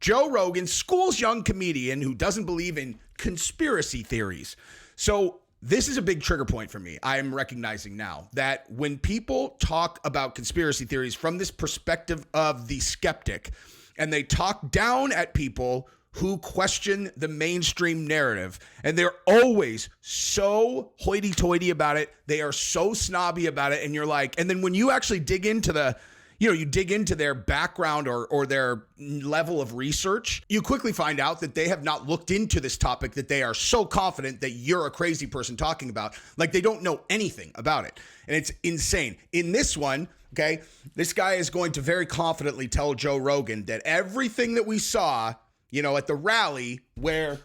Joe Rogan schools young comedian who doesn't believe in conspiracy theories. So this is a big trigger point for me. I am recognizing now that when people talk about conspiracy theories from this perspective of the skeptic, and they talk down at people who question the mainstream narrative, and they're always so hoity-toity about it. They are so snobby about it. And you're like, and then when you actually dig into you dig into their background or their level of research, you quickly find out that they have not looked into this topic that they are so confident that you're a crazy person talking about. Like they don't know anything about it. And it's insane. In this one, okay, this guy is going to very confidently tell Joe Rogan that everything that we saw, at the rally where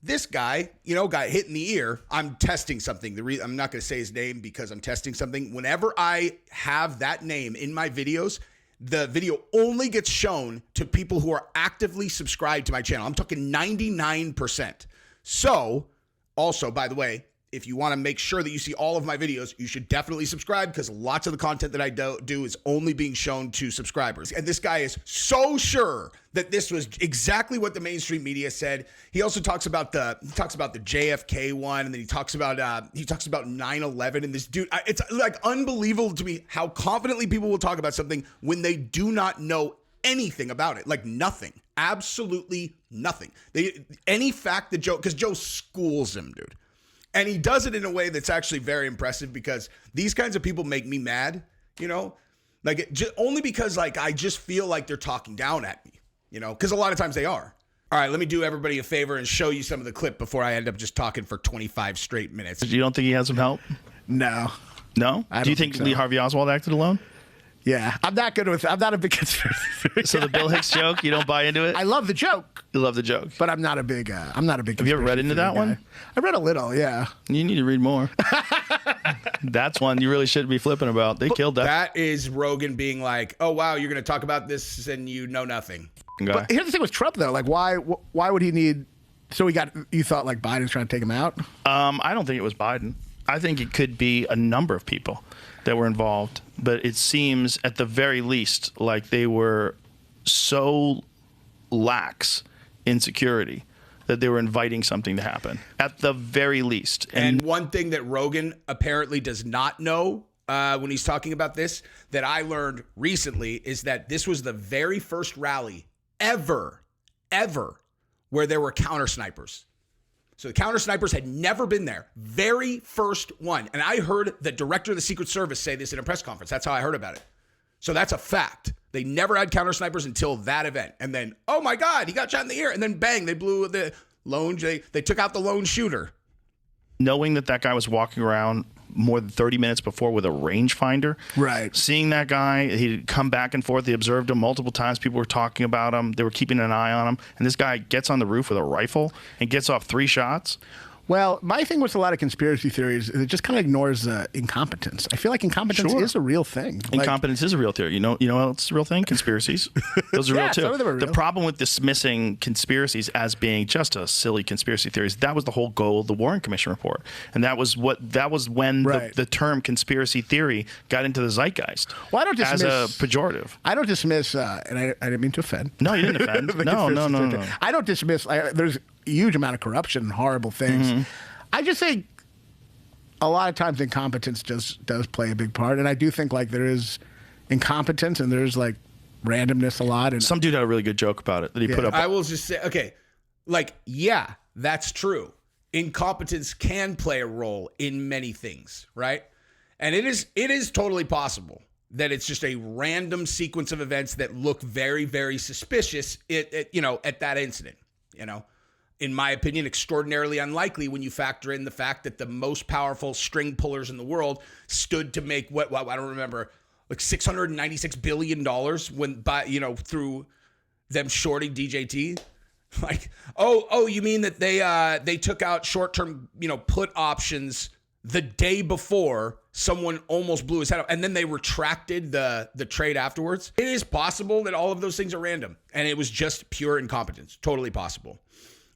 this guy, got hit in the ear. I'm testing something. I'm not going to say his name because I'm testing something. Whenever I have that name in my videos, the video only gets shown to people who are actively subscribed to my channel. I'm talking 99%. So, also, by the way, if you want to make sure that you see all of my videos, you should definitely subscribe because lots of the content that I do is only being shown to subscribers. And this guy is so sure that this was exactly what the mainstream media said. He also talks about the JFK one, and then he talks about 9/11. And this dude, it's like unbelievable to me how confidently people will talk about something when they do not know anything about it. Like nothing, absolutely nothing. Any fact that because Joe schools him, dude. And he does it in a way that's actually very impressive because these kinds of people make me mad, only because I just feel like they're talking down at me, because a lot of times they are. All right, let me do everybody a favor and show you some of the clip before I end up just talking for 25 straight minutes. You don't think he has some help? No. No? Do you think so. Lee Harvey Oswald acted alone? Yeah, I'm not a big conspiracy theory. So the Bill Hicks joke, you don't buy into it? I love the joke. You love the joke, but I'm not a big. Have you ever read into that one? I read a little, yeah. You need to read more. That's one you really shouldn't be flipping about. They killed that. That is Rogan being like, "Oh wow, you're going to talk about this and you know nothing." Okay. But here's the thing with Trump though, like why would he need? So you thought like Biden's trying to take him out? I don't think it was Biden. I think it could be a number of people that were involved, but it seems at the very least like they were so lax in security that they were inviting something to happen at the very least. And one thing that Rogan apparently does not know when he's talking about this that I learned recently is that this was the very first rally ever where there were counter snipers. So the counter snipers had never been there. Very first one. And I heard the director of the Secret Service say this in a press conference. That's how I heard about it. So that's a fact. They never had counter snipers until that event. And then, oh my God, he got shot in the ear. And then bang, they blew the lone, they took out the lone shooter. Knowing that guy was walking around more than 30 minutes before with a rangefinder. Right. Seeing that guy, he'd come back and forth. They observed him multiple times. People were talking about him. They were keeping an eye on him. And this guy gets on the roof with a rifle and gets off 3 shots. Well, my thing with a lot of conspiracy theories is it just kind of ignores incompetence. I feel like incompetence is a real thing. Incompetence is a real theory. You know what's a real thing? Conspiracies. Those are real too. Some of them are real. The problem with dismissing conspiracies as being just a silly conspiracy theories, that was the whole goal of the Warren Commission report. And that was when the term conspiracy theory got into the zeitgeist. Well, I don't dismiss, as a pejorative. I don't dismiss, and I didn't mean to offend. No, you didn't offend. No. I don't dismiss, there's a huge amount of corruption and horrible things. Mm-hmm. I just think a lot of times incompetence just does play a big part. And I do think like there is incompetence and there's like randomness a lot. And some dude had a really good joke about it that he put up. I will just say, okay, yeah, that's true. Incompetence can play a role in many things, right? And it is totally possible that it's just a random sequence of events that look very, very suspicious at that incident, In my opinion, extraordinarily unlikely when you factor in the fact that the most powerful string pullers in the world stood to make what I don't remember, like $696 billion through them shorting DJT. Like, you mean that they took out short-term, put options the day before someone almost blew his head up, and then they retracted the trade afterwards? It is possible that all of those things are random, and it was just pure incompetence. Totally possible.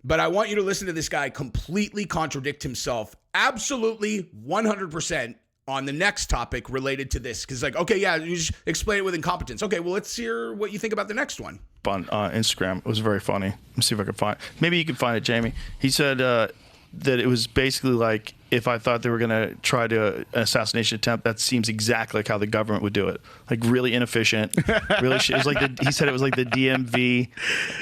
But I want you to listen to this guy completely contradict himself, absolutely 100% on the next topic related to this. Because like, okay, yeah, you just explain it with incompetence. Okay, well, let's hear what you think about the next one. On Instagram, it was very funny. Let me see if I can find it. Maybe you can find it, Jamie. He said that it was basically like, if I thought they were going to try to an assassination attempt, that seems exactly like how the government would do it. Like really inefficient. Really, it was like he said it was like the DMV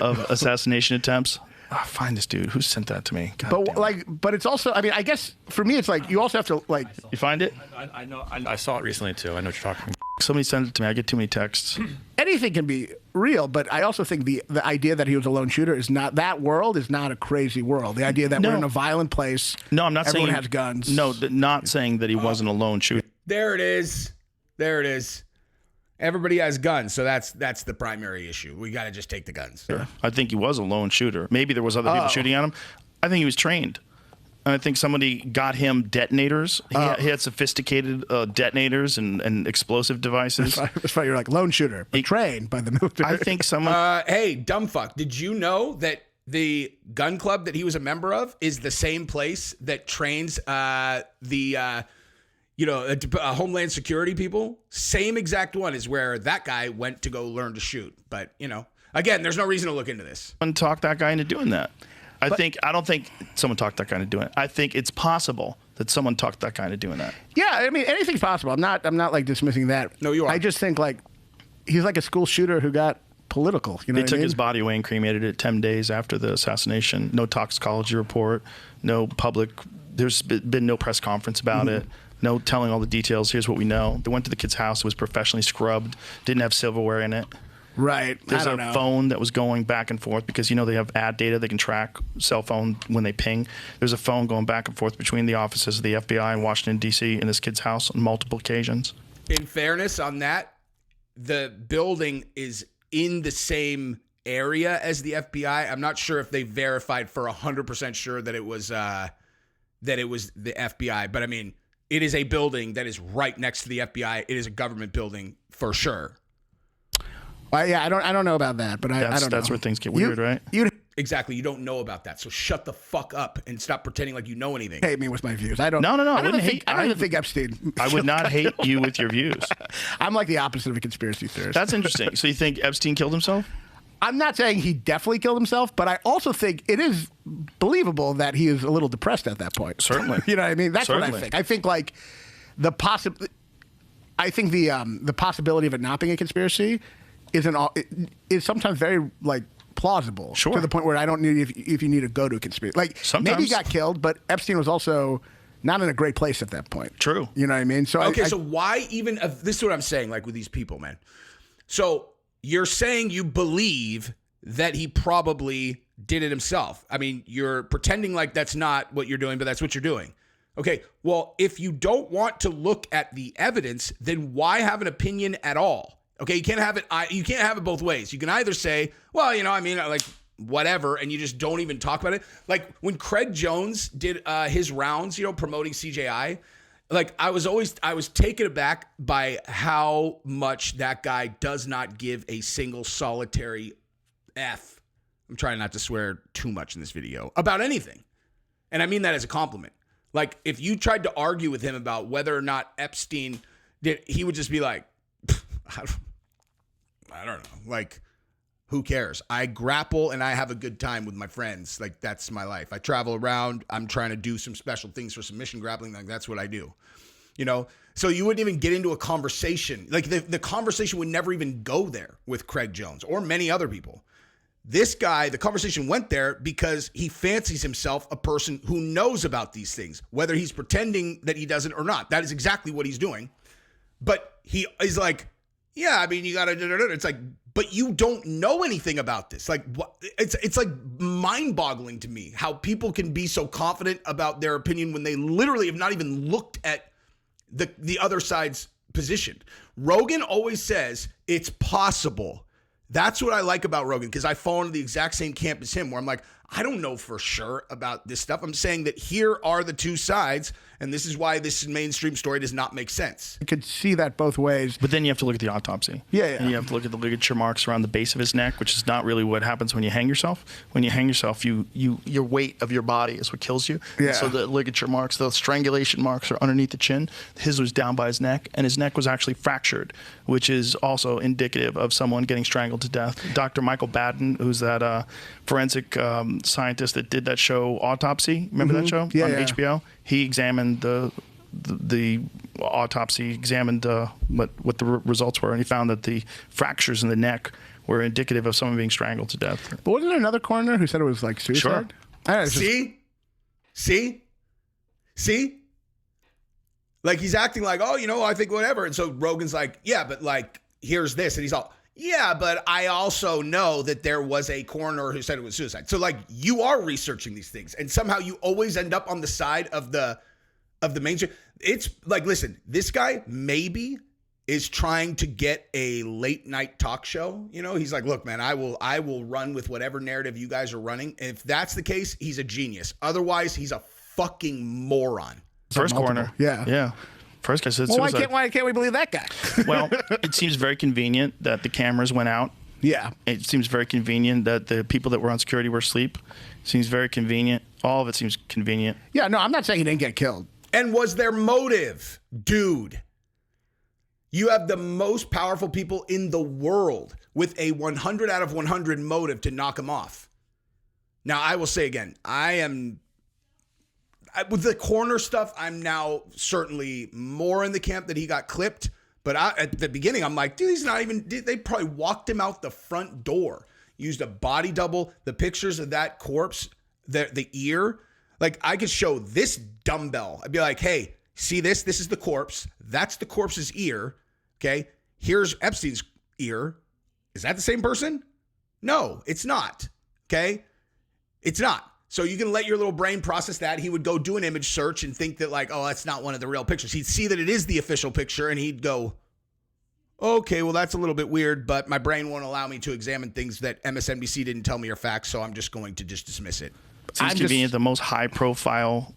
of assassination attempts. Oh, find this dude. Who sent that to me? God But it's also, I mean, I guess for me, it's like you also have to like. You find it? I know. I saw it recently too. I know what you're talking about. Somebody sent it to me. I get too many texts. Anything can be real, but I also think the idea that he was a lone shooter is not, that world is not a crazy world. The idea that we're in a violent place. No, I'm not saying everyone has guns. No, not saying that he wasn't a lone shooter. There it is. There it is. Everybody has guns, so that's the primary issue. We got to just take the guns. Sure. I think he was a lone shooter. Maybe there was other people shooting at him. I think he was trained. And I think somebody got him detonators. He had sophisticated detonators and explosive devices. That's why you're like lone shooter, but trained by the military. I think someone. Hey, dumb fuck. Did you know that the gun club that he was a member of is the same place that trains Homeland Security people? Same exact one is where that guy went to go learn to shoot. But, again, there's no reason to look into this. Someone talked that guy into doing that. I don't think someone talked that guy into doing it. I think it's possible that someone talked that guy into doing that. Yeah, I mean, anything's possible. I'm not like dismissing that. No, you are. I just think like he's like a school shooter who got political. They took his body away and cremated it 10 days after the assassination. No toxicology report. No public. There's been no press conference about it. No telling all the details. Here's what we know. They went to the kid's house. It was professionally scrubbed. Didn't have silverware in it. Right. There's a phone that was going back and forth because, they have ad data. They can track cell phone when they ping. There's a phone going back and forth between the offices of the FBI in Washington, D.C. and this kid's house on multiple occasions. In fairness on that, the building is in the same area as the FBI. I'm not sure if they verified for 100% sure that it was the FBI. But, I mean, it is a building that is right next to the FBI. It is a government building for sure. Yeah, I don't know about that, but I don't know. That's where things get weird, right? Exactly. You don't know about that. So shut the fuck up and stop pretending like you know anything. Hate me with my views. I don't. No. I don't even think Epstein. I would not hate you with your views. I'm like the opposite of a conspiracy theorist. That's interesting. So you think Epstein killed himself? I'm not saying he definitely killed himself, but I also think it is believable that he is a little depressed at that point. Certainly. You know what I mean? That's Certainly. what I think. I think like the possibility of it not being a conspiracy is sometimes very like plausible. Sure. To the point where I don't need if you need to go to a conspiracy. Like sometimes. Maybe he got killed, but Epstein was also not in a great place at that point. True. You know what I mean? So okay, so why even this is what I'm saying, like with these people, man. So you're saying you believe that he probably did it himself. I mean, you're pretending like that's not what you're doing, but that's what you're doing. Okay, well, if you don't want to look at the evidence, then why have an opinion at all? Okay, you can't have it both ways. You can either say, well, like whatever, and you just don't even talk about it. Like when Craig Jones did his rounds, promoting CJI, like I was taken aback by how much that guy does not give a single solitary F. I'm trying not to swear too much in this video about anything. And I mean that as a compliment. Like if you tried to argue with him about whether or not Epstein did, he would just be like, I don't know. Like, who cares? I grapple and I have a good time with my friends. Like, that's my life. I travel around. I'm trying to do some special things for some mission grappling. Like, that's what I do. So you wouldn't even get into a conversation. Like, the conversation would never even go there with Craig Jones or many other people. This guy, the conversation went there because he fancies himself a person who knows about these things, whether he's pretending that he doesn't or not. That is exactly what he's doing. But he is like, yeah, I mean, you got to, it's like, but you don't know anything about this. Like, what? It's like mind-boggling to me how people can be so confident about their opinion when they literally have not even looked at the other side's position. Rogan always says it's possible That's what I like about Rogan, because I fall into the exact same camp as him, where I'm like, I don't know for sure about this stuff. I'm saying that here are the two sides, and this is why this mainstream story does not make sense. You could see that both ways. But then you have to look at the autopsy. Yeah. And you have to look at the ligature marks around the base of his neck, which is not really what happens when you hang yourself. When you hang yourself, your weight of your body is what kills you. Yeah. So the ligature marks, the strangulation marks are underneath the chin. His was down by his neck, and his neck was actually fractured, which is also indicative of someone getting strangled to death. Dr. Michael Baden, who's that forensic scientist that did that show Autopsy, remember that show on HBO? He examined the autopsy, examined what the results were, and he found that the fractures in the neck were indicative of someone being strangled to death. But wasn't there another coroner who said it was like suicide? Sure. I don't know, See? Like, he's acting like, oh, I think whatever. And so Rogan's like, yeah, but like, here's this. And he's all, yeah, but I also know that there was a coroner who said it was suicide. So like, you are researching these things, and somehow you always end up on the side of the mainstream. It's like, listen, this guy maybe is trying to get a late night talk show. He's like, look, man, I will run with whatever narrative you guys are running. And if that's the case, he's a genius. Otherwise, he's a fucking moron. First coroner. Yeah. First guy said Well, suicide. why can't we believe that guy? Well, it seems very convenient that the cameras went out. Yeah. It seems very convenient that the people that were on security were asleep. It seems very convenient. All of it seems convenient. Yeah, no, I'm not saying he didn't get killed. And was there motive? Dude, you have the most powerful people in the world with a 100 out of 100 motive to knock him off. Now, I will say again, with the coroner stuff, I'm now certainly more in the camp that he got clipped. But at the beginning, I'm like, dude, he's not even, they probably walked him out the front door, used a body double. The pictures of that corpse, the ear, like, I could show this dumbbell. I'd be like, hey, see this? This is the corpse. That's the corpse's ear. Okay. Here's Epstein's ear. Is that the same person? No, it's not. Okay. It's not. So you can let your little brain process that. He would go do an image search and think that like, oh, that's not one of the real pictures. He'd see that it is the official picture and he'd go, okay, well, that's a little bit weird, but my brain won't allow me to examine things that MSNBC didn't tell me are facts, so I'm just going to just dismiss it. Seems convenient. The most high-profile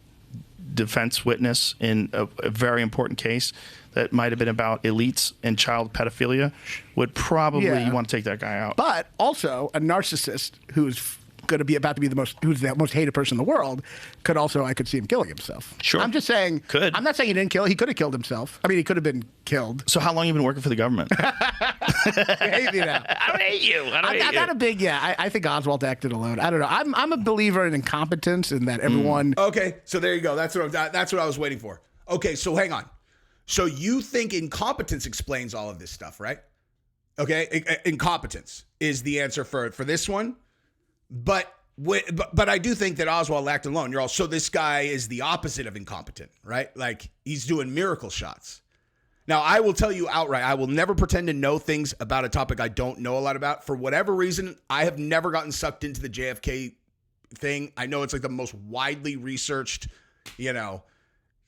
defense witness in a very important case that might have been about elites and child pedophilia would probably want to take that guy out. But also a narcissist who's going to be about to be who's the most hated person in the world I could see him killing himself. Sure. I'm just saying. Could. I'm not saying he didn't kill. He could have killed himself. I mean, he could have been killed. So how long have you been working for the government? I hate you now. I don't hate you. I'm not a big, I think Oswald acted alone. I don't know. I'm a believer in incompetence and that everyone. Okay, so there you go. That's what I was waiting for. Okay, so hang on. So you think incompetence explains all of this stuff, right? Okay, incompetence is the answer for this one. But I do think that Oswald acted alone. So this guy is the opposite of incompetent, right? Like, he's doing miracle shots. Now, I will tell you outright, I will never pretend to know things about a topic I don't know a lot about. For whatever reason, I have never gotten sucked into the JFK thing. I know it's like the most widely researched,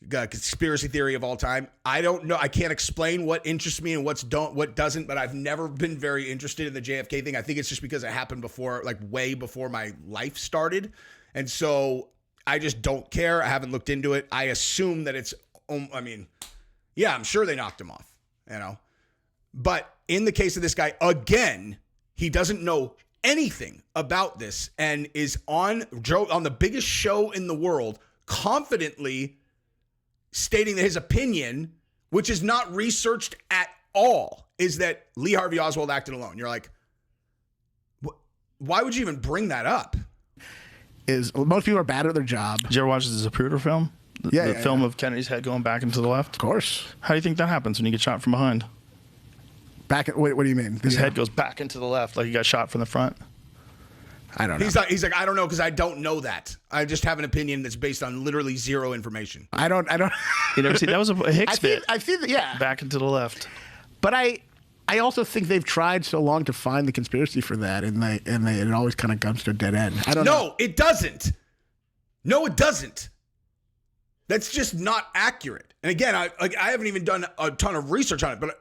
conspiracy theory of all time. I don't know. I can't explain what interests me and what doesn't, but I've never been very interested in the JFK thing. I think it's just because it happened before, like way before my life started. And so I just don't care. I haven't looked into it. I assume that it's, I'm sure they knocked him off, but in the case of this guy, again, he doesn't know anything about this and is on the biggest show in the world, confidently stating that his opinion, which is not researched at all, is that Lee Harvey Oswald acted alone. You're like, why would you even bring that up? Most people are bad at their job. Did you ever watch the Zapruder film? The film of Kennedy's head going back into the left? Of course. How do you think that happens when you get shot from behind? What do you mean? His head goes back into the left like he got shot from the front. I don't know. He's like, I don't know because I don't know that. I just have an opinion that's based on literally zero information. I don't. You never see that was a Hicks bit. I've seen that. Yeah. Back into the left. But I also think they've tried so long to find the conspiracy for that, and it always kind of comes to a dead end. I don't know. No, it doesn't. No, it doesn't. That's just not accurate. And again, I haven't even done a ton of research on it, but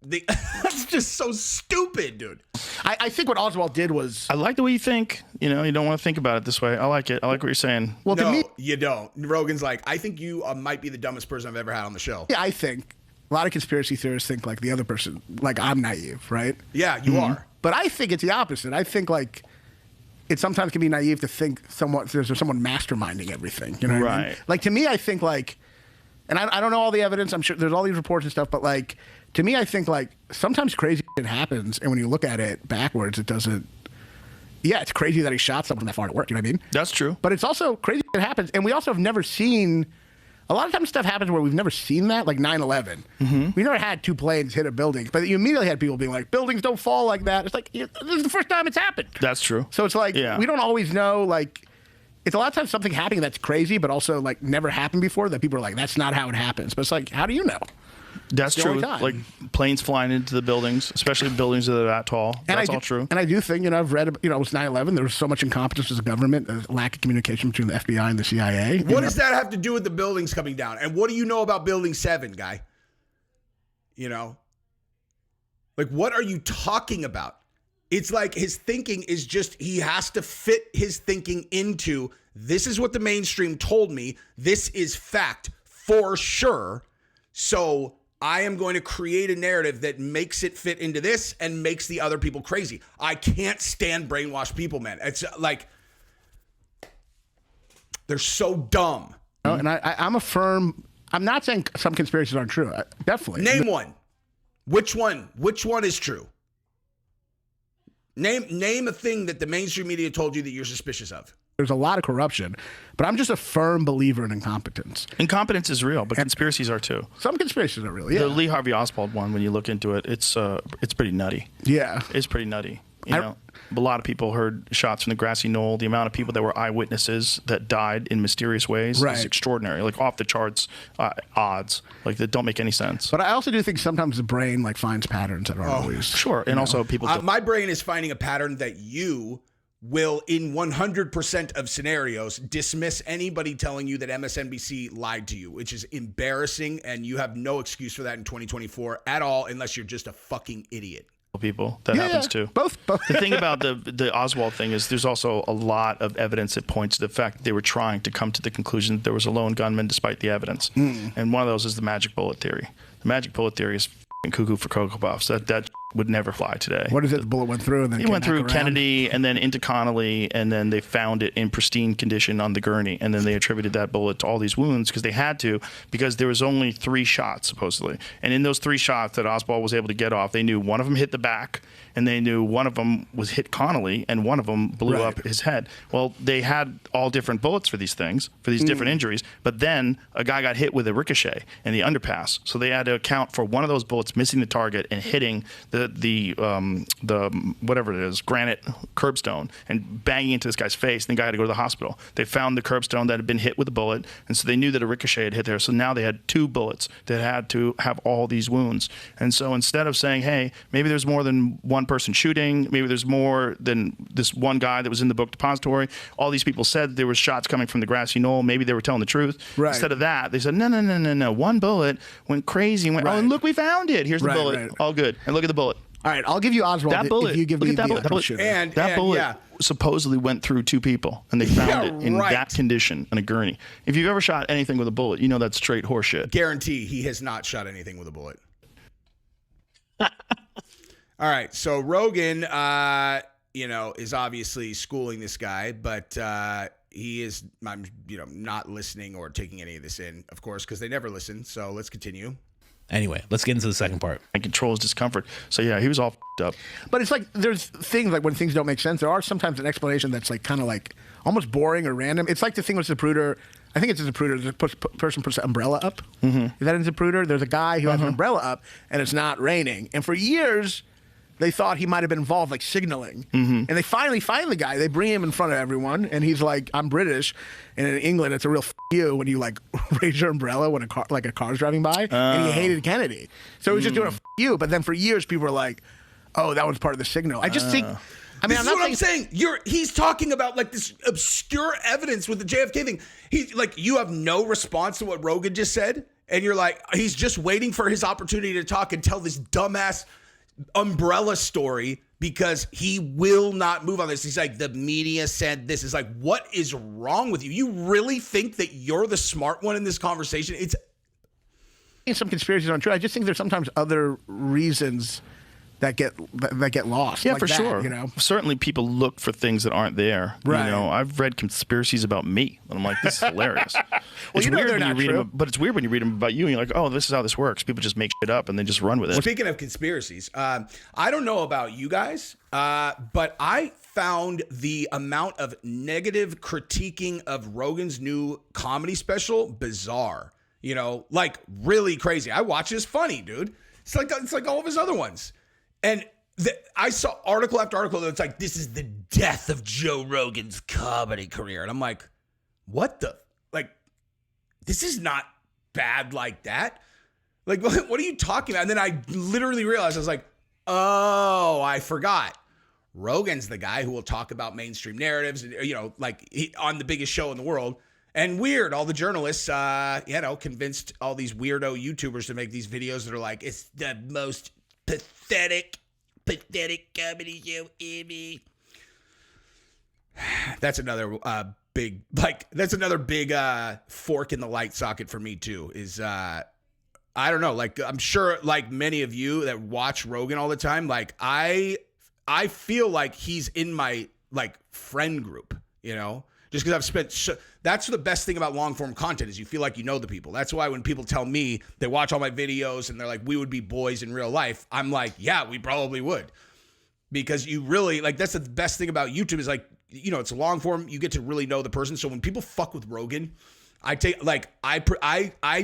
That's just so stupid, dude. I think what Oswald did was. I like the way you think. You know, you don't want to think about it this way. I like it. I like what you're saying. Well, No, to me, you don't. Rogan's like, I think you might be the dumbest person I've ever had on the show. yeah, I think a lot of conspiracy theorists think like the other person, like I'm naive, right? Yeah, you are. But I think it's the opposite. I think like it sometimes can be naive to think there's someone masterminding everything. You know what I mean? Right. Like to me, I think like, and I don't know all the evidence. I'm sure there's all these reports and stuff, but like to me, I think like sometimes crazy shit happens, and when you look at it backwards, it doesn't. Yeah, it's crazy that he shot someone that far to work. You know what I mean? That's true. But it's also crazy that it happens, and we also have never seen. A lot of times stuff happens where we've never seen that, like 9/11. We never had two planes hit a building, but you immediately had people being like, buildings don't fall like that. It's like, this is the first time it's happened. That's true. So it's like, Yeah. we don't always know, like, it's a lot of times something happening that's crazy, but also, like, never happened before that people are like, that's not how it happens. But it's like, how do you know? That's the true. only time. Like planes flying into the buildings, especially buildings that are that tall. That's all true. And I do think, I've read, it was 9/11. There was so much incompetence as a government, a lack of communication between the FBI and the CIA. What does that have to do with the buildings coming down? And what do you know about Building 7, guy? Like, what are you talking about? It's like his thinking is just, he has to fit his thinking into, this is what the mainstream told me. This is fact for sure. So I am going to create a narrative that makes it fit into this and makes the other people crazy. I can't stand brainwashed people, man. It's like, they're so dumb. And I'm I'm not saying some conspiracies aren't true. Definitely. Name one. Which one? Which one is true? Name a thing that the mainstream media told you that you're suspicious of. There's a lot of corruption, but I'm just a firm believer in incompetence. Incompetence is real, but conspiracies are too. Some conspiracies are real, yeah. The Lee Harvey Oswald one, when you look into it, it's pretty nutty. Yeah. It's pretty nutty. You know, a lot of people heard shots from the grassy knoll. The amount of people that were eyewitnesses that died in mysterious ways is extraordinary. Like off the charts odds, like that don't make any sense. But I also do think sometimes the brain like finds patterns that aren't always Sure, and also people. My brain is finding a pattern that you will, in 100% of scenarios, dismiss anybody telling you that MSNBC lied to you, which is embarrassing, and you have no excuse for that in 2024 at all, unless you're just a fucking idiot. People that happens too. Both. The thing about the Oswald thing is there's also a lot of evidence that points to the fact that they were trying to come to the conclusion that there was a lone gunman despite the evidence. And one of those is the magic bullet theory. The magic bullet theory is cuckoo for Cocoa Puffs. That would never fly today. What is it? The bullet went through and then it went through Kennedy and then into Connolly, and then they found it in pristine condition on the gurney, and then they attributed that bullet to all these wounds because they had to, because there was only 3 shots supposedly, and in those 3 shots that Oswald was able to get off, they knew one of them hit the back, and they knew one of them was hit Connolly, and one of them blew up his head. Well, they had all different bullets for these things, for these different injuries, but then a guy got hit with a ricochet in the underpass, so they had to account for one of those bullets missing the target and hitting the whatever it is, granite curbstone, and banging into this guy's face, and the guy had to go to the hospital. They found the curbstone that had been hit with a bullet, and so they knew that a ricochet had hit there, so now they had 2 bullets that had to have all these wounds. And so instead of saying, hey, maybe there's more than one person shooting, maybe there's more than this one guy that was in the book depository, all these people said that there was shots coming from the grassy knoll, maybe they were telling the truth. Instead of that, they said, no, one bullet went crazy and went, oh, and look, we found it, here's the bullet, all good, and look at the bullet. All right, I'll give you Oswald. That bullet. If you give Look me at that bullet. That bullet supposedly went through 2 people, and they found it in that condition on a gurney. If you've ever shot anything with a bullet, you know that's straight horseshit. Guarantee he has not shot anything with a bullet. All right, so Rogan, is obviously schooling this guy, but he is, not listening or taking any of this in, of course, because they never listen. So let's continue. Anyway, let's get into the second part. And control his discomfort. So yeah, he was all f***ed up. But it's like there's things like when things don't make sense. There are sometimes an explanation that's like kind of like almost boring or random. It's like the thing with Zapruder. I think it's a Zapruder. The person puts the umbrella up. Is that in Zapruder? There's a guy who has an umbrella up and it's not raining. And for years, they thought he might have been involved, like signaling. And they finally find the guy. They bring him in front of everyone, and he's like, "I'm British," and in England, it's a real you when you like raise your umbrella when a car's driving by. And he hated Kennedy, so he was just doing a you. But then for years, people were like, "Oh, that was part of the signal." I just think. I mean, this is what I'm saying. He's talking about like this obscure evidence with the JFK thing. He's like, you have no response to what Rogan just said. And you're like, he's just waiting for his opportunity to talk and tell this dumbass umbrella story because he will not move on this. He's like, the media said this. Is like, what is wrong with you? You really think that you're the smart one in this conversation? It's some conspiracies aren't true. I just think there's sometimes other reasons that get lost. Yeah, like for that, sure. You know, Certainly people look for things that aren't there. Right. You know, I've read conspiracies about me, and I'm like, this is hilarious. It's you know weird they're when you not read true. them, but it's weird when you read them about you, and you're like, oh, this is how this works. People just make shit up and they just run with it. Speaking of conspiracies, I don't know about you guys, but I found the amount of negative critiquing of Rogan's new comedy special bizarre. You know, like really crazy. I watch it, it's funny, dude. It's like all of his other ones. And I saw article after article that's like, this is the death of Joe Rogan's comedy career. And I'm like, what the? Like, this is not bad like that. Like, what are you talking about? And then I literally realized, I was like, oh, I forgot. Rogan's the guy who will talk about mainstream narratives, and you know, like on the biggest show in the world. And weird, all the journalists, convinced all these weirdo YouTubers to make these videos that are like, it's the most pathetic comedy show ever. That's another big fork in the light socket for me too. Is I don't know, like I'm sure like many of you that watch Rogan all the time, like I feel like he's in my like friend group, you know, just because I've spent. That's the best thing about long form content is you feel like you know the people. That's why when people tell me they watch all my videos and they're like, we would be boys in real life, I'm like, yeah, we probably would. Because you really like, that's the best thing about YouTube is like, you know, it's long form. You get to really know the person. So when people fuck with Rogan, I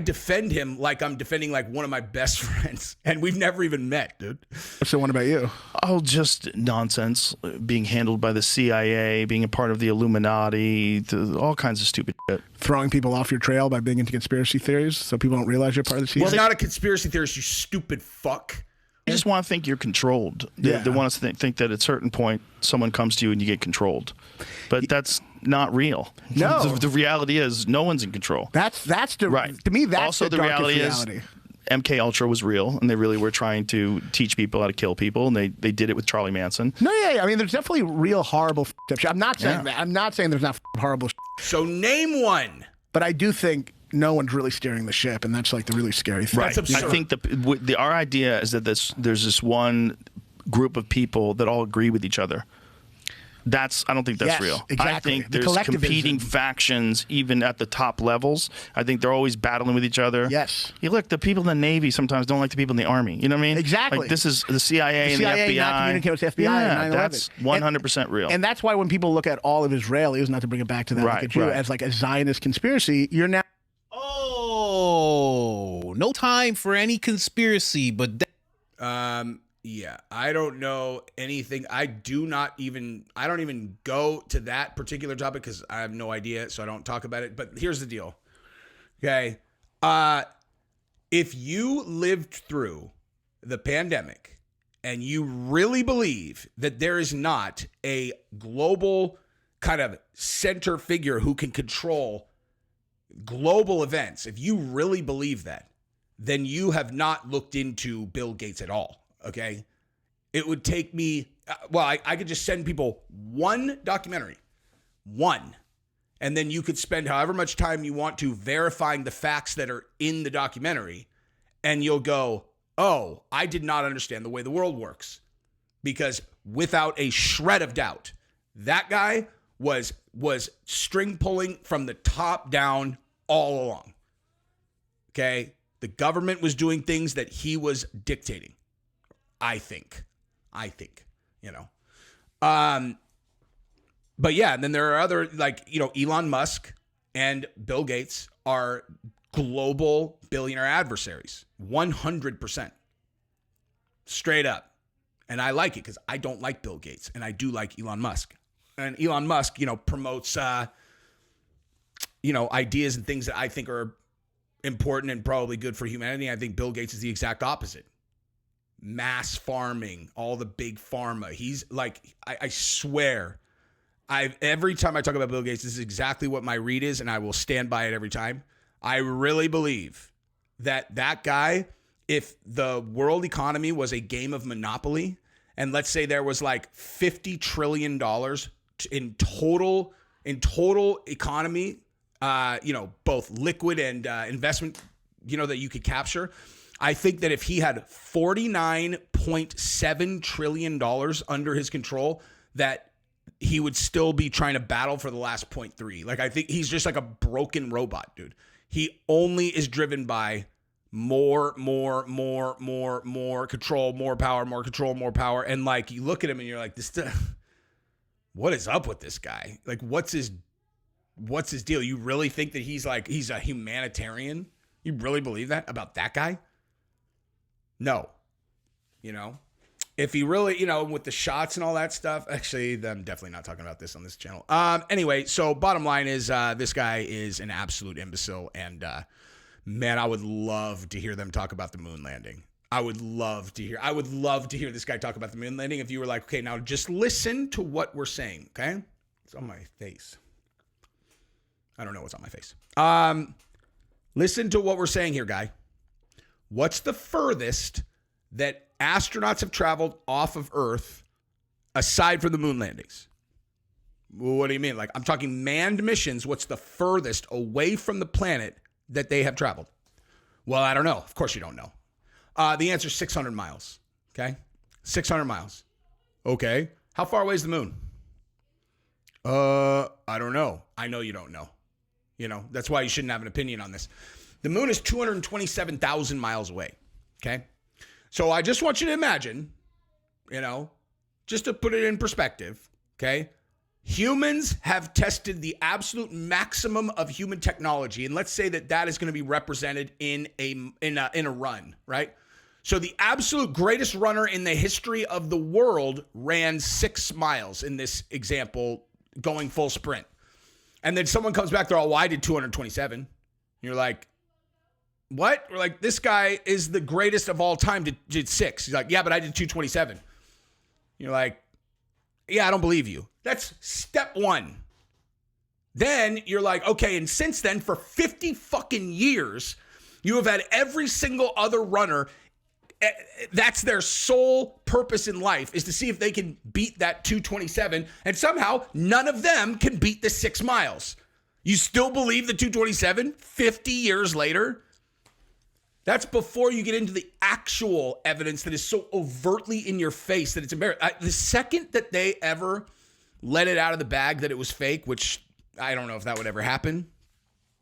defend him like I'm defending like one of my best friends, and we've never even met, dude. So what about you? Oh, just nonsense. Being handled by the CIA, being a part of the Illuminati, all kinds of stupid shit. Throwing people off your trail by being into conspiracy theories so people don't realize you're part of the CIA? He's not a conspiracy theorist, you stupid fuck. You just want to think you're controlled. Yeah. They want us to think that at a certain point someone comes to you and you get controlled. But that's not real. No. The reality is no one's in control. That's the Right. To me, that's also the the darkest reality is MK Ultra was real, and they really were trying to teach people how to kill people, and they did it with Charlie Manson. No, yeah. I mean, there's definitely real horrible shit. I'm not saying that. I'm not saying there's not horrible shit. So name one. But I do think no one's really steering the ship, and that's like the really scary thing. That's absurd. I think our idea is that there's this one group of people that all agree with each other. I don't think that's Yes, real. exactly. I think The there's collectivism. competing factions even at the top levels. I think they're always battling with each other. Yes. You look, the people in the Navy sometimes don't like the people in the Army. You know what I mean? Exactly. Like this is the CIA and the CIA FBI. not communicating with the FBI Yeah, and 9/11. that's 100% real. And that's why when people look at all of Israelis, not to bring it back to that, like Right, a Jew, right. as like a Zionist conspiracy, you're now. Oh, no time for any conspiracy, but Yeah, I don't know anything. I don't even go to that particular topic because I have no idea, so I don't talk about it. But here's the deal. Okay. If you lived through the pandemic and you really believe that there is not a global kind of center figure who can control global events, if you really believe that, then you have not looked into Bill Gates at all. Okay, it would take me, I could just send people one documentary, and then you could spend however much time you want to verifying the facts that are in the documentary, and you'll go, oh, I did not understand the way the world works. Because without a shred of doubt, that guy was string pulling from the top down all along. Okay, the government was doing things that he was dictating. I think, you know. But yeah, and then there are other, like, you know, Elon Musk and Bill Gates are global billionaire adversaries. 100%. Straight up. And I like it because I don't like Bill Gates and I do like Elon Musk. And Elon Musk, you know, promotes, ideas and things that I think are important and probably good for humanity. I think Bill Gates is the exact opposite. Mass farming, all the big pharma. He's like, I swear, every time I talk about Bill Gates, this is exactly what my read is, and I will stand by it every time. I really believe that guy, if the world economy was a game of Monopoly, and let's say there was like $50 trillion in total economy, both liquid and investment, that you could capture. I think that if he had $49.7 trillion under his control, that he would still be trying to battle for the last 0.3. Like, I think he's just like a broken robot, dude. He only is driven by more control, more power, more control, more power. And like, you look at him and you're like, what is up with this guy? Like, what's his deal? You really think that he's a humanitarian? You really believe that about that guy? No. If he really, with the shots and all that stuff, actually, I'm definitely not talking about this on this channel. Anyway, so bottom line is this guy is an absolute imbecile. And man, I would love to hear them talk about the moon landing. I would love to hear this guy talk about the moon landing. If you were like, okay, now just listen to what we're saying, okay? It's on my face. I don't know what's on my face. Listen to what we're saying here, guy. What's the furthest that astronauts have traveled off of Earth aside from the moon landings? What do you mean? Like, I'm talking manned missions. What's the furthest away from the planet that they have traveled? Well, I don't know. Of course you don't know. The answer is 600 miles. Okay? 600 miles. Okay. How far away is the moon? I don't know. I know you don't know. That's why you shouldn't have an opinion on this. The moon is 227,000 miles away. Okay? So I just want you to imagine, just to put it in perspective, okay? Humans have tested the absolute maximum of human technology, and let's say that is going to be represented in a run, right? So the absolute greatest runner in the history of the world ran 6 miles in this example, going full sprint. And then someone comes back, they're all, well, I did 227. You're like, what? We're like, this guy is the greatest of all time, did 6. He's like, yeah, but I did 227. You're like, yeah, I don't believe you. That's step 1. Then you're like, okay, and since then, for 50 fucking years, you have had every single other runner, that's their sole purpose in life, is to see if they can beat that 227, and somehow none of them can beat the 6 miles. You still believe the 227 50 years later? That's before you get into the actual evidence that is so overtly in your face that it's embarrassing. The second that they ever let it out of the bag that it was fake, which I don't know if that would ever happen.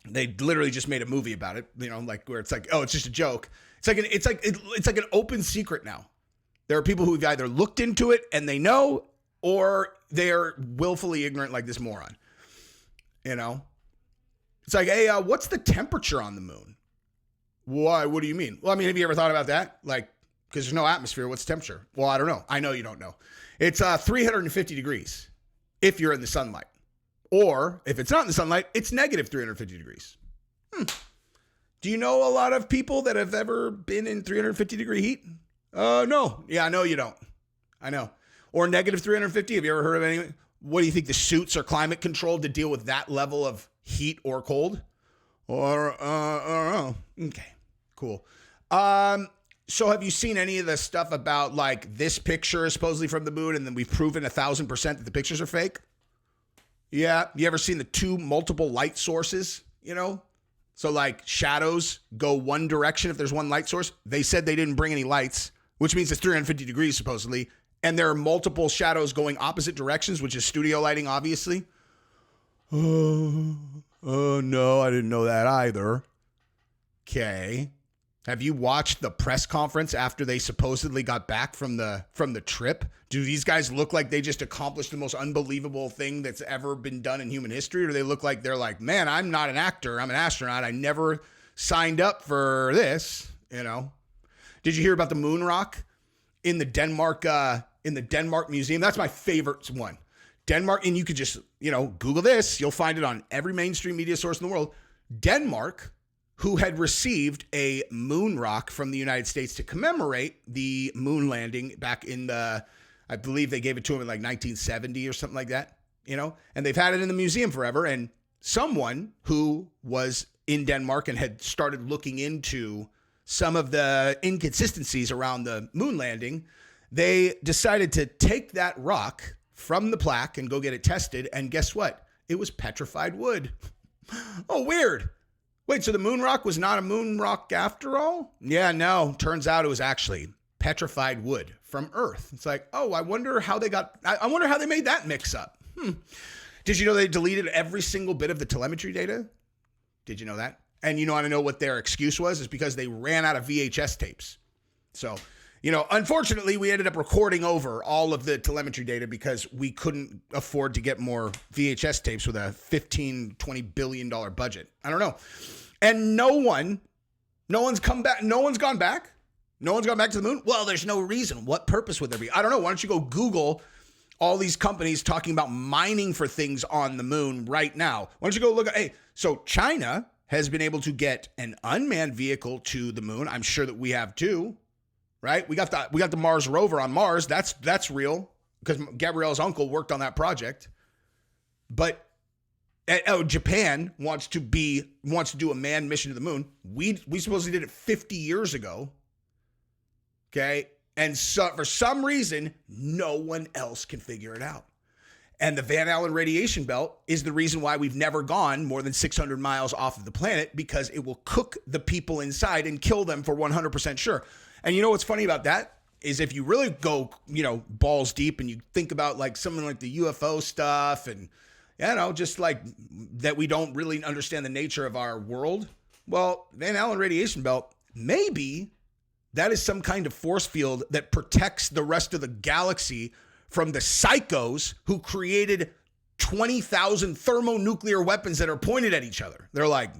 They literally just made a movie about it, like where it's like, oh, it's just a joke. It's like an open secret now. There are people who've either looked into it and they know, or they're willfully ignorant like this moron. It's like, hey, what's the temperature on the moon? Why? What do you mean? Well, I mean, have you ever thought about that? Like, because there's no atmosphere. What's the temperature? Well, I don't know. I know you don't know. It's 350 degrees if you're in the sunlight. Or if it's not in the sunlight, it's negative 350 degrees. Do you know a lot of people that have ever been in 350 degree heat? No. Yeah, I know you don't. I know. Or negative 350. Have you ever heard of anyone? What do you think? The suits are climate controlled to deal with that level of heat or cold? Or, I don't know. Okay, cool. So have you seen any of the stuff about like this picture is supposedly from the moon and then we've proven 1,000% that the pictures are fake? Yeah. You ever seen the 2 multiple light sources, So like shadows go one direction if there's one light source. They said they didn't bring any lights, which means it's 350 degrees supposedly. And there are multiple shadows going opposite directions, which is studio lighting, obviously. Oh, no, I didn't know that either. Okay. Have you watched the press conference after they supposedly got back from the trip? Do these guys look like they just accomplished the most unbelievable thing that's ever been done in human history? Or do they look like they're like, man, I'm not an actor. I'm an astronaut. I never signed up for this, Did you hear about the moon rock in the Denmark museum? That's my favorite one. Denmark, and you could just, Google this. You'll find it on every mainstream media source in the world. Denmark, who had received a moon rock from the United States to commemorate the moon landing back in I believe they gave it to him in like 1970 or something like that, and they've had it in the museum forever. And someone who was in Denmark and had started looking into some of the inconsistencies around the moon landing, they decided to take that rock from the plaque and go get it tested. And guess what? It was petrified wood. Oh, weird. Wait, so the moon rock was not a moon rock after all? Yeah, no. Turns out it was actually petrified wood from Earth. It's like, oh, I wonder how they made that mix up. Did you know they deleted every single bit of the telemetry data? Did you know that? And you want to know what their excuse was? It's because they ran out of VHS tapes. So, unfortunately, we ended up recording over all of the telemetry data because we couldn't afford to get more VHS tapes with a $15-20 billion budget. I don't know. And no one's come back. No one's gone back. No one's gone back to the moon. Well, there's no reason. What purpose would there be? I don't know. Why don't you go Google all these companies talking about mining for things on the moon right now? Why don't you go look at, hey, so China has been able to get an unmanned vehicle to the moon. I'm sure that we have too, right? We got the Mars rover on Mars. That's real because Gabrielle's uncle worked on that project. But Japan wants to do a manned mission to the moon. We supposedly did it 50 years ago. Okay. And so for some reason, no one else can figure it out. And the Van Allen radiation belt is the reason why we've never gone more than 600 miles off of the planet, because it will cook the people inside and kill them for 100% sure. And you know what's funny about that is if you really go, balls deep and you think about like something like the UFO stuff and, just like that we don't really understand the nature of our world. Well, Van Allen radiation belt, maybe that is some kind of force field that protects the rest of the galaxy from the psychos who created 20,000 thermonuclear weapons that are pointed at each other. They're like,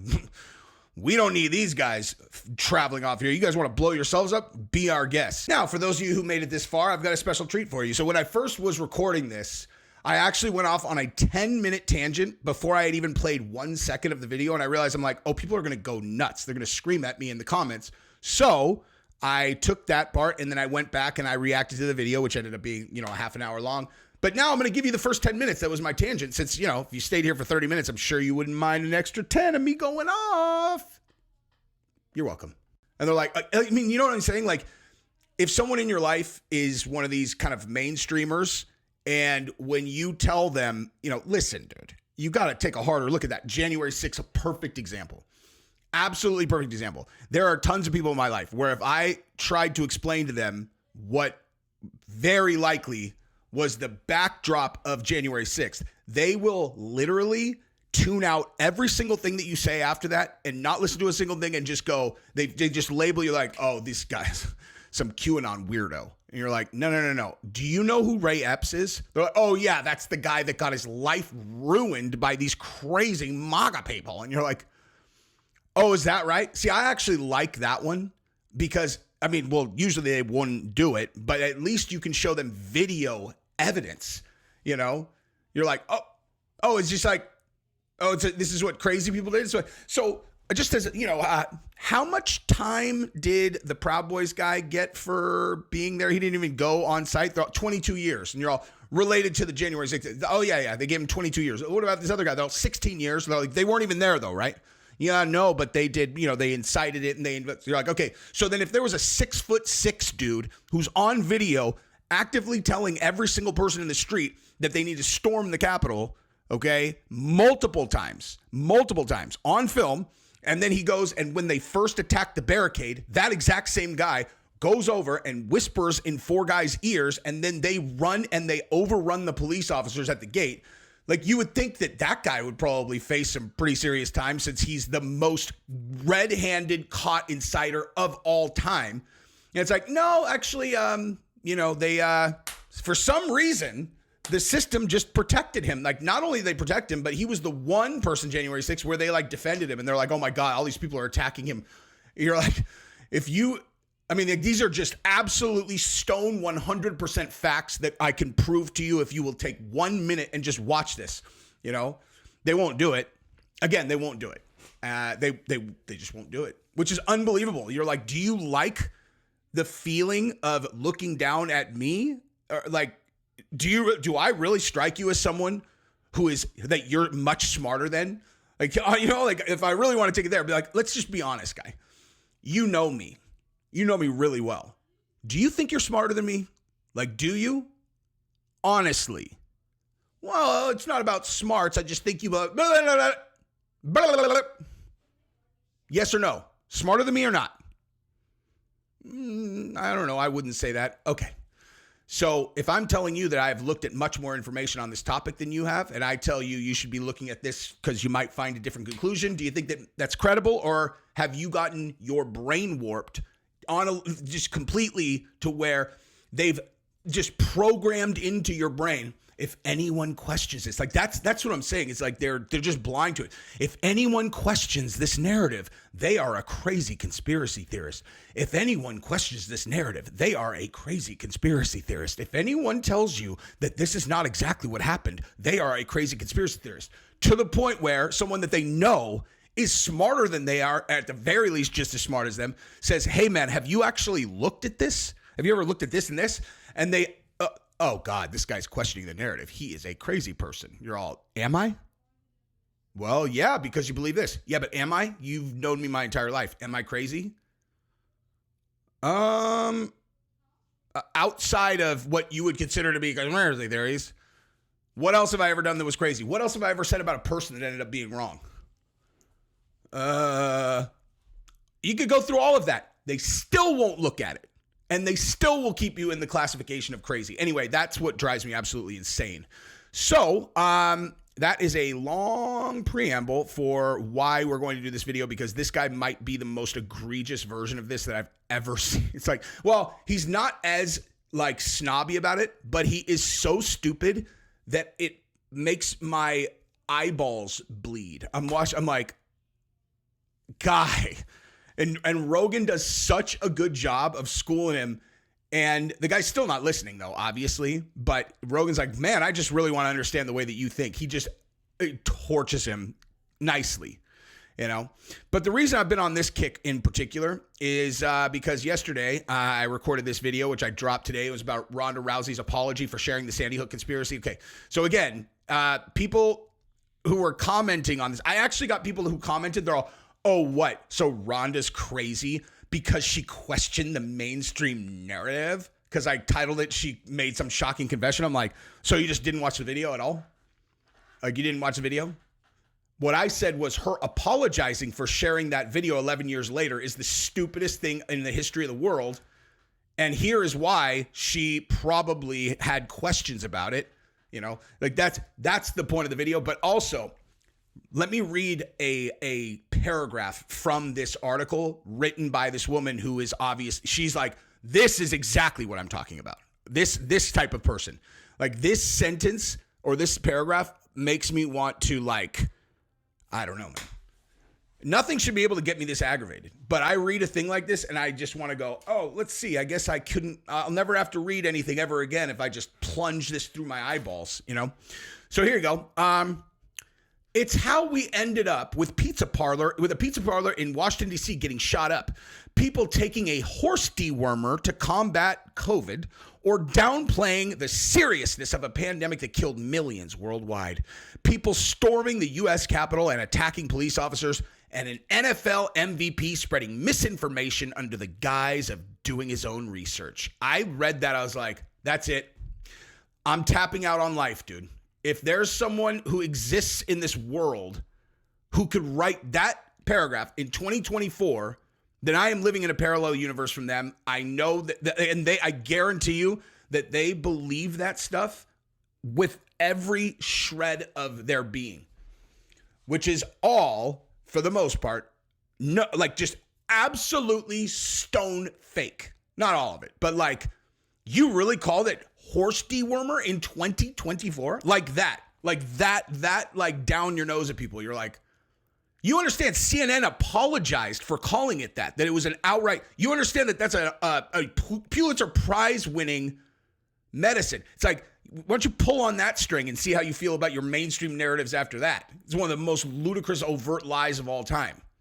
we don't need these guys traveling off here. You guys want to blow yourselves up? Be our guests. Now, for those of you who made it this far, I've got a special treat for you. So when I first was recording this, I actually went off on a 10-minute tangent before I had even played 1 second of the video. And I realized I'm like, oh, people are going to go nuts. They're going to scream at me in the comments. So I took that part and then I went back and I reacted to the video, which ended up being, a half an hour long. But now I'm going to give you the first 10 minutes. That was my tangent. Since, if you stayed here for 30 minutes, I'm sure you wouldn't mind an extra 10 of me going off. You're welcome. And they're like, I mean, you know what I'm saying? Like, if someone in your life is one of these kind of mainstreamers, and when you tell them, listen, dude, you got to take a harder look at that. January 6th, a perfect example. Absolutely perfect example. There are tons of people in my life where if I tried to explain to them what very likely was the backdrop of January 6th, they will literally tune out every single thing that you say after that and not listen to a single thing and just go, they just label you like, oh, this guy's some QAnon weirdo. And you're like, no. Do you know who Ray Epps is? They're like, oh yeah, that's the guy that got his life ruined by these crazy MAGA people. And you're like, oh, is that right? See, I actually like that one because, usually they wouldn't do it, but at least you can show them video evidence, You're like, oh, it's just like, this is what crazy people did. So just as, how much time did the Proud Boys guy get for being there? He didn't even go on site. 22 years. And you're all related to the January 6th. Oh, yeah. They gave him 22 years. What about this other guy? They're all 16 years. They're like, they weren't even there, though, right? Yeah, no, but they did, they incited it and you're like, okay, so then if there was a 6'6" dude who's on video actively telling every single person in the street that they need to storm the Capitol, okay, multiple times on film, and then he goes and when they first attack the barricade, that exact same guy goes over and whispers in four guys' ears, and then they run and they overrun the police officers at the gate. Like, you would think that guy would probably face some pretty serious time since he's the most red-handed caught inciter of all time. And it's like, no, actually, they, for some reason, the system just protected him. Like, not only did they protect him, but he was the one person, January 6th, where they, defended him. And they're like, oh, my God, all these people are attacking him. You're like, these are just absolutely stone 100% facts that I can prove to you if you will take 1 minute and just watch this. They won't do it. Again, they won't do it. They just won't do it, which is unbelievable. You're like, do you like the feeling of looking down at me? Or do I really strike you as someone that you're much smarter than? Like, like if I really want to take it there, be like, let's just be honest, guy. You know me. You know me really well. Do you think you're smarter than me? Like, do you? Honestly. Well, it's not about smarts. I just think you... Blah, blah, blah, blah, blah, blah. Yes or no? Smarter than me or not? I don't know. I wouldn't say that. Okay. So if I'm telling you that I've looked at much more information on this topic than you have, and I tell you you should be looking at this because you might find a different conclusion, do you think that that's credible, or have you gotten your brain warped just completely to where they've just programmed into your brain? If anyone questions this, like that's what I'm saying. It's like they're just blind to it. If anyone questions this narrative, they are a crazy conspiracy theorist. If anyone questions this narrative, they are a crazy conspiracy theorist. If anyone tells you that this is not exactly what happened, they are a crazy conspiracy theorist. To the point where someone that they know is smarter than they are, at the very least just as smart as them, says, hey man, have you actually looked at this? Have you ever looked at this and this? And they, oh God, this guy's questioning the narrative. He is a crazy person. You're all, am I? Well, yeah, because you believe this. Yeah, but am I? You've known me my entire life. Am I crazy? Outside of what you would consider to be conspiracy theories, what else have I ever done that was crazy? What else have I ever said about a person that ended up being wrong? You could go through all of that. They still won't look at it. And they still will keep you in the classification of crazy. Anyway, that's what drives me absolutely insane. So, that is a long preamble for why we're going to do this video, because this guy might be the most egregious version of this that I've ever seen. It's like, well, he's not as like snobby about it, but he is so stupid that it makes my eyeballs bleed. I'm like, guy. And Rogan does such a good job of schooling him. And the guy's still not listening, though, obviously. But Rogan's like, man, I just really want to understand the way that you think. He just torches him nicely, But the reason I've been on this kick in particular is because yesterday I recorded this video, which I dropped today. It was about Ronda Rousey's apology for sharing the Sandy Hook conspiracy. Okay, so again, people who were commenting on this, I actually got people who commented, they're all, oh, what? So Ronda's crazy because she questioned the mainstream narrative? Because I titled it, she made some shocking confession. I'm like, so you just didn't watch the video at all? Like, you didn't watch the video? What I said was her apologizing for sharing that video 11 years later is the stupidest thing in the history of the world. And here is why she probably had questions about it. Like that's the point of the video. But also, let me read a paragraph from this article written by this woman who is obvious. She's like, this is exactly what I'm talking about. This type of person. Like, this sentence or this paragraph makes me want to, like, I don't know, man. Nothing should be able to get me this aggravated. But I read a thing like this and I just want to go, oh, let's see. I guess I'll never have to read anything ever again if I just plunge this through my eyeballs, So here you go. It's how we ended up with a pizza parlor in Washington, D.C. getting shot up, people taking a horse dewormer to combat COVID, or downplaying the seriousness of a pandemic that killed millions worldwide, people storming the U.S. Capitol and attacking police officers, and an NFL MVP spreading misinformation under the guise of doing his own research. I read that. I was like, that's it. I'm tapping out on life, dude. If there's someone who exists in this world who could write that paragraph in 2024, then I am living in a parallel universe from them. I know that, I guarantee you that they believe that stuff with every shred of their being, which is all, for the most part, no, like just absolutely stone fake. Not all of it, but like, you really called it horse dewormer in 2024? Like that, like down your nose at people. You're like, you understand CNN apologized for calling it that it was an outright, you understand that that's a Pulitzer Prize winning medicine. It's like, why don't you pull on that string and see how you feel about your mainstream narratives after that? It's one of the most ludicrous, overt lies of all time.